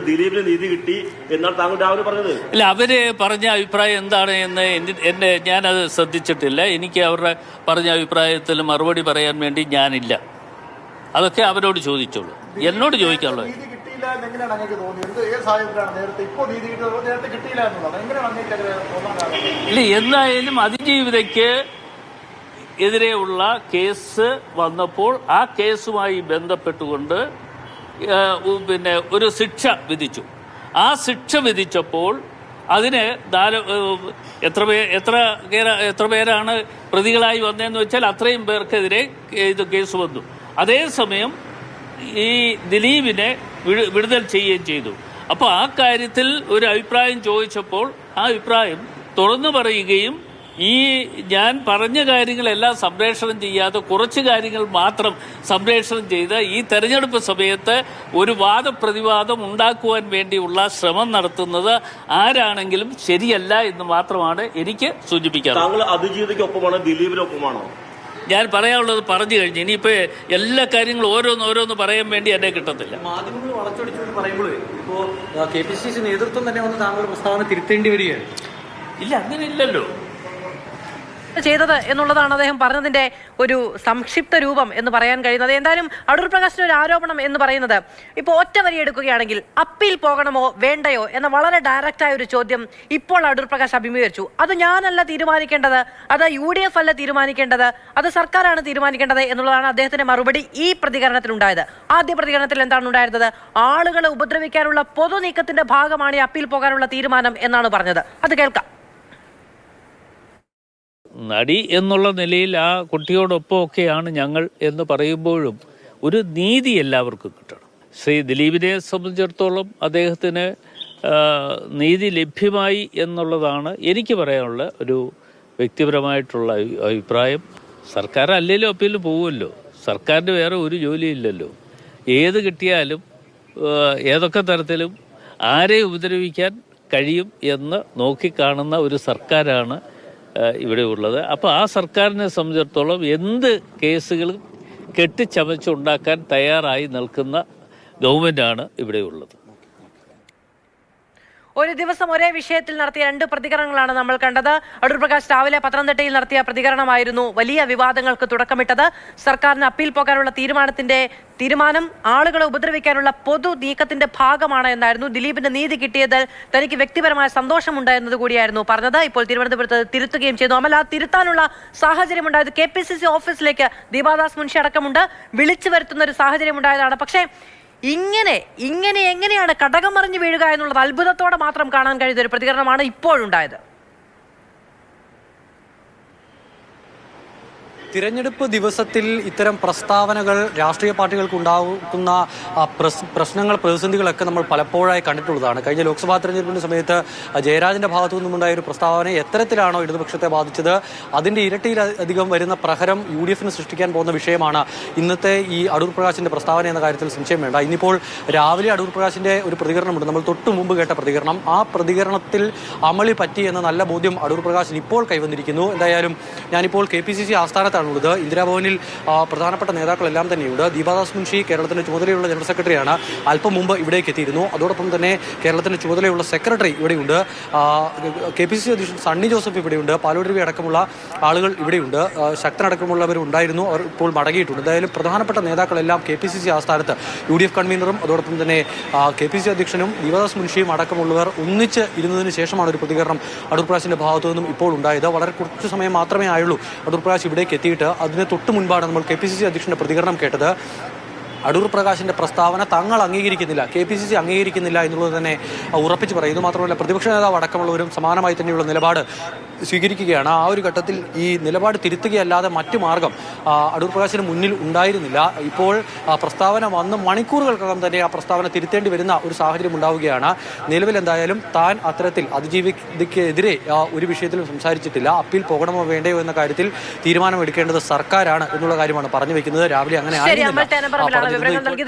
ദിലീപിന് നീതി കിട്ടി എന്നാണ് താങ്കൾ രാവിലെ പറഞ്ഞത്. ഇല്ല, അവര് പറഞ്ഞ അഭിപ്രായം എന്താണ് എന്ന് ഞാനത് ശ്രദ്ധിച്ചിട്ടില്ല. എനിക്ക് അവരുടെ പറഞ്ഞ അഭിപ്രായത്തിൽ മറുപടി പറയാൻ വേണ്ടി ഞാനില്ല. അതൊക്കെ അവരോട് ചോദിച്ചോളൂ, എന്നോട് ചോദിക്കാനുള്ളത്. ഇല്ല, എന്തായാലും അതിജീവിതയ്ക്ക് എതിരെയുള്ള കേസ് വന്നപ്പോൾ ആ കേസുമായി ബന്ധപ്പെട്ടുകൊണ്ട് പിന്നെ ഒരു ശിക്ഷ വിധിച്ചു. ആ ശിക്ഷ വിധിച്ചപ്പോൾ അതിന് എത്ര പേരാണ് പ്രതികളായി വന്നതെന്ന് വെച്ചാൽ അത്രയും പേർക്കെതിരെ ഇത് കേസ് വന്നു. അതേസമയം ഈ ദിലീപിനെ വിടുതൽ ചെയ്യുകയും ചെയ്തു. അപ്പോൾ ആ കാര്യത്തിൽ ഒരു അഭിപ്രായം ചോദിച്ചപ്പോൾ ആ അഭിപ്രായം തുറന്നു പറയുകയും ഈ ഞാൻ പറഞ്ഞ കാര്യങ്ങളെല്ലാം സംപ്രേഷണം ചെയ്യാതെ കുറച്ച് കാര്യങ്ങൾ മാത്രം സംപ്രേഷണം ചെയ്ത് ഈ തെരഞ്ഞെടുപ്പ് സമയത്ത് ഒരു വാദപ്രതിവാദം ഉണ്ടാക്കുവാൻ വേണ്ടിയുള്ള ശ്രമം നടത്തുന്നത് ആരാണെങ്കിലും ശരിയല്ല എന്ന് മാത്രമാണ് എനിക്ക് സൂചിപ്പിക്കാറ്. താങ്കൾ അതിജീവിതയ്ക്കൊപ്പമാണോ ദിലീപിനൊപ്പമാണോ? ഞാൻ പറയാനുള്ളത് പറഞ്ഞു കഴിഞ്ഞു. ഇനിയിപ്പോൾ എല്ലാ കാര്യങ്ങളും ഓരോന്ന് പറയാൻ വേണ്ടി എന്നെ കിട്ടത്തില്ല. മാധ്യമങ്ങൾ വളച്ചൊടിച്ചുകൊണ്ട് പറയുമ്പോൾ ഇപ്പോൾ KPCC നേതൃത്വം തന്നെ വന്ന് താങ്കളുടെ പ്രസ്താവന തിരുത്തേണ്ടി വരികയാണ്. ഇല്ല, അങ്ങനെ ഇല്ലല്ലോ ചെയ്തത് എന്നുള്ളതാണ് അദ്ദേഹം പറഞ്ഞതിന്റെ ഒരു സംക്ഷിപ്ത രൂപം എന്ന് പറയാൻ കഴിയുന്നത്. എന്തായാലും അടൂർ പ്രകാശിന്റെ ഒരു ആരോപണം എന്ന് പറയുന്നത്, ഇപ്പോൾ ഒറ്റ വരി എടുക്കുകയാണെങ്കിൽ അപ്പീൽ പോകണമോ വേണ്ടയോ എന്ന വളരെ ഡയറക്റ്റായ ഒരു ചോദ്യം ഇപ്പോൾ അടൂർ പ്രകാശ് അഭിമുഖീകരിച്ചു. അത് ഞാനല്ല തീരുമാനിക്കേണ്ടത്, അത് UDF അല്ല തീരുമാനിക്കേണ്ടത്, അത് സർക്കാരാണ് തീരുമാനിക്കേണ്ടത് എന്നുള്ളതാണ് അദ്ദേഹത്തിന്റെ മറുപടി ഈ പ്രതികരണത്തിലുണ്ടായത്. ആദ്യ പ്രതികരണത്തിൽ എന്താണ് ഉണ്ടായിരുന്നത്? ആളുകളെ ഉപദ്രവിക്കാനുള്ള പൊതു നീക്കത്തിന്റെ ഭാഗമാണ് ഈ അപ്പീൽ പോകാനുള്ള തീരുമാനം എന്നാണ് പറഞ്ഞത്. അത് കേൾക്കാം. നടി എന്നുള്ള നിലയിൽ ആ കുട്ടിയോടൊപ്പമൊക്കെയാണ് ഞങ്ങൾ എന്ന് പറയുമ്പോഴും ഒരു നീതി എല്ലാവർക്കും കിട്ടണം. ശ്രീ ദിലീപിനെ സംബന്ധിച്ചിടത്തോളം അദ്ദേഹത്തിന് നീതി ലഭ്യമായി എന്നുള്ളതാണ് എനിക്ക് പറയാനുള്ള ഒരു വ്യക്തിപരമായിട്ടുള്ള അഭിപ്രായം. സർക്കാർ അല്ലെങ്കിലും അപ്പീൽ പോകുമല്ലോ, സർക്കാരിന് വേറെ ഒരു ജോലിയില്ലല്ലോ. ഏത് കിട്ടിയാലും ഏതൊക്കെ തരത്തിലും ആരെ ഉപദ്രവിക്കാൻ കഴിയും എന്ന് നോക്കിക്കാണുന്ന ഒരു സർക്കാരാണ് ഇവിടെ ഉള്ളത്. അപ്പോൾ ആ സർക്കാരിനെ സംബന്ധിച്ചിടത്തോളം എന്ത് കേസുകളും കെട്ടിച്ചമച്ചുണ്ടാക്കാൻ തയ്യാറായി നിൽക്കുന്ന ഗവൺമെൻറ്റാണ് ഇവിടെ ഉള്ളത്. ഒരു ദിവസം ഒരേ വിഷയത്തിൽ നടത്തിയ 2 പ്രതികരണങ്ങളാണ് നമ്മൾ കണ്ടത്. അടൂർ പ്രകാശ് രാവിലെ പത്തനംതിട്ടയിൽ നടത്തിയ പ്രതികരണമായിരുന്നു വലിയ വിവാദങ്ങൾക്ക് തുടക്കമിട്ടത്. സർക്കാരിന് അപ്പീൽ പോകാനുള്ള തീരുമാനം ആളുകളെ ഉപദ്രവിക്കാനുള്ള പൊതു നീക്കത്തിന്റെ ഭാഗമാണ് എന്നായിരുന്നു. ദിലീപിന്റെ നീതി കിട്ടിയതിൽ തനിക്ക് വ്യക്തിപരമായ സന്തോഷമുണ്ട് എന്നത് കൂടിയായിരുന്നു പറഞ്ഞത്. ഇപ്പോൾ തിരുവനന്തപുരത്ത് തിരുത്തുകയും ചെയ്തു. അമൽ, ആ തിരുത്താനുള്ള സാഹചര്യം ഉണ്ടായത് KPCC ഓഫീസിലേക്ക് ദീപാദാസ് മുൻഷി അടക്കമുണ്ട് വിളിച്ചു വരുത്തുന്ന ഒരു സാഹചര്യം ഉണ്ടായതാണ്. പക്ഷേ ഇങ്ങനെ എങ്ങനെയാണ് കടകം മറിഞ്ഞു വീഴുക എന്നുള്ളത് അത്ഭുതത്തോടെ മാത്രം കാണാൻ കഴിയുന്ന ഒരു പ്രതികരണമാണ് ഇപ്പോഴുണ്ടായത്. തിരഞ്ഞെടുപ്പ് ദിവസത്തിൽ ഇത്തരം പ്രസ്താവനകൾ രാഷ്ട്രീയ പാർട്ടികൾക്ക് ഉണ്ടാകുന്ന പ്രശ്നങ്ങൾ, പ്രതിസന്ധികളൊക്കെ നമ്മൾ പലപ്പോഴായി കണ്ടിട്ടുള്ളതാണ്. കഴിഞ്ഞ ലോക്സഭാ തെരഞ്ഞെടുപ്പിന്റെ സമയത്ത് ജയരാജന്റെ ഭാഗത്തു നിന്നുണ്ടായ ഒരു പ്രസ്താവന എത്തരത്തിലാണോ ഇടതുപക്ഷത്തെ ബാധിച്ചത് അതിന്റെ ഇരട്ടിയിലധികം വരുന്ന പ്രഹരം UDFന് സൃഷ്ടിക്കാൻ പോകുന്ന വിഷയമാണ് ഇന്നത്തെ ഈ അടൂർ പ്രകാശിന്റെ പ്രസ്താവന എന്ന കാര്യത്തിൽ സംശയം വേണ്ട. ഇന്നിപ്പോൾ രാവിലെ അടൂർ പ്രകാശിന്റെ ഒരു പ്രതികരണമുണ്ട്, നമ്മൾ തൊട്ടു മുമ്പ് കേട്ട പ്രതികരണം. ആ പ്രതികരണത്തിൽ അമളി പറ്റി എന്ന നല്ല ബോധ്യം അടൂർ പ്രകാശിന് ഇപ്പോൾ കൈവന്നിരിക്കുന്നു. എന്തായാലും ഞാനിപ്പോൾ KPCC ആസ്ഥാനത്താണ് ഉള്ളത്. ഇന്ദിരാഭവനിൽ പ്രധാനപ്പെട്ട നേതാക്കളെല്ലാം തന്നെയുണ്ട്. ദീപാദാസ് മുൻഷി കേരളത്തിന്റെ ചുമതലയുള്ള ജനറൽ സെക്രട്ടറിയാണ്. അല്പം മുമ്പ് ഇവിടേക്ക് എത്തിയിരുന്നു. അതോടൊപ്പം തന്നെ കേരളത്തിന്റെ ചുമതലയുള്ള സെക്രട്ടറി ഇവിടെയുണ്ട്. KPCC അധ്യക്ഷൻ സണ്ണി ജോസഫ് ഇവിടെയുണ്ട്. പാലോട് രവി അടക്കമുള്ള ആളുകൾ ഇവിടെയുണ്ട്. ശക്തനടക്കമുള്ളവർ ഉണ്ടായിരുന്നു, അവർ ഇപ്പോൾ മടങ്ങിയിട്ടുണ്ട്. എന്തായാലും പ്രധാനപ്പെട്ട നേതാക്കളെല്ലാം KPCC ആസ്ഥാനത്ത് UDF കൺവീനറും അതോടൊപ്പം തന്നെ KPCC അധ്യക്ഷനും ദീപാദാസ് മുൻഷിയും അടക്കമുള്ളവർ ഒന്നിച്ച് ഇരുന്നതിന് ശേഷമാണ് ഒരു പ്രതികരണം അടൂർ പ്രകാശിന്റെ ഭാഗത്തു നിന്നും ഇപ്പോൾ ഉണ്ടായത്. വളരെ കുറച്ച് സമയം മാത്രമേ ആയുള്ളൂ അടൂർ പ്രകാശ് ഇവിടേക്ക് എത്തിയിട്ട്. അതിന് തൊട്ട് മുൻപാണ് നമ്മൾ KPCC അധ്യക്ഷന്റെ പ്രതികരണം കേട്ടത്. അടൂർ പ്രകാശിന്റെ പ്രസ്താവന തങ്ങൾ അംഗീകരിക്കുന്നില്ല, KPCC അംഗീകരിക്കുന്നില്ല എന്നുള്ളത് തന്നെ ഉറപ്പിച്ച് പറയുന്നു. മാത്രമല്ല പ്രതിപക്ഷ നേതാവ് അടക്കമുള്ളവരും സമാനമായി തന്നെയുള്ള നിലപാട് സ്വീകരിക്കുകയാണ്. ആ ഒരു ഘട്ടത്തിൽ ഈ നിലപാട് തിരുത്തുകയല്ലാതെ മറ്റു മാർഗം അടൂർ പ്രകാശിന് മുന്നിൽ ഉണ്ടായിരുന്നില്ല. ഇപ്പോൾ പ്രസ്താവന വന്ന് മണിക്കൂറുകൾക്കകം തന്നെ ആ പ്രസ്താവന തിരുത്തേണ്ടി വരുന്ന ഒരു സാഹചര്യം ഉണ്ടാവുകയാണ്. നിലവിൽ എന്തായാലും താൻ അത്തരത്തിൽ അതിജീവിതയ്ക്കെതിരെ ഒരു വിഷയത്തിലും സംസാരിച്ചിട്ടില്ല. അപ്പീൽ പോകണമോ വേണ്ടയോ എന്ന കാര്യത്തിൽ തീരുമാനമെടുക്കേണ്ടത് സർക്കാരാണ് എന്നുള്ള കാര്യമാണ് പറഞ്ഞു വെക്കുന്നത്. രാവിലെ അങ്ങനെ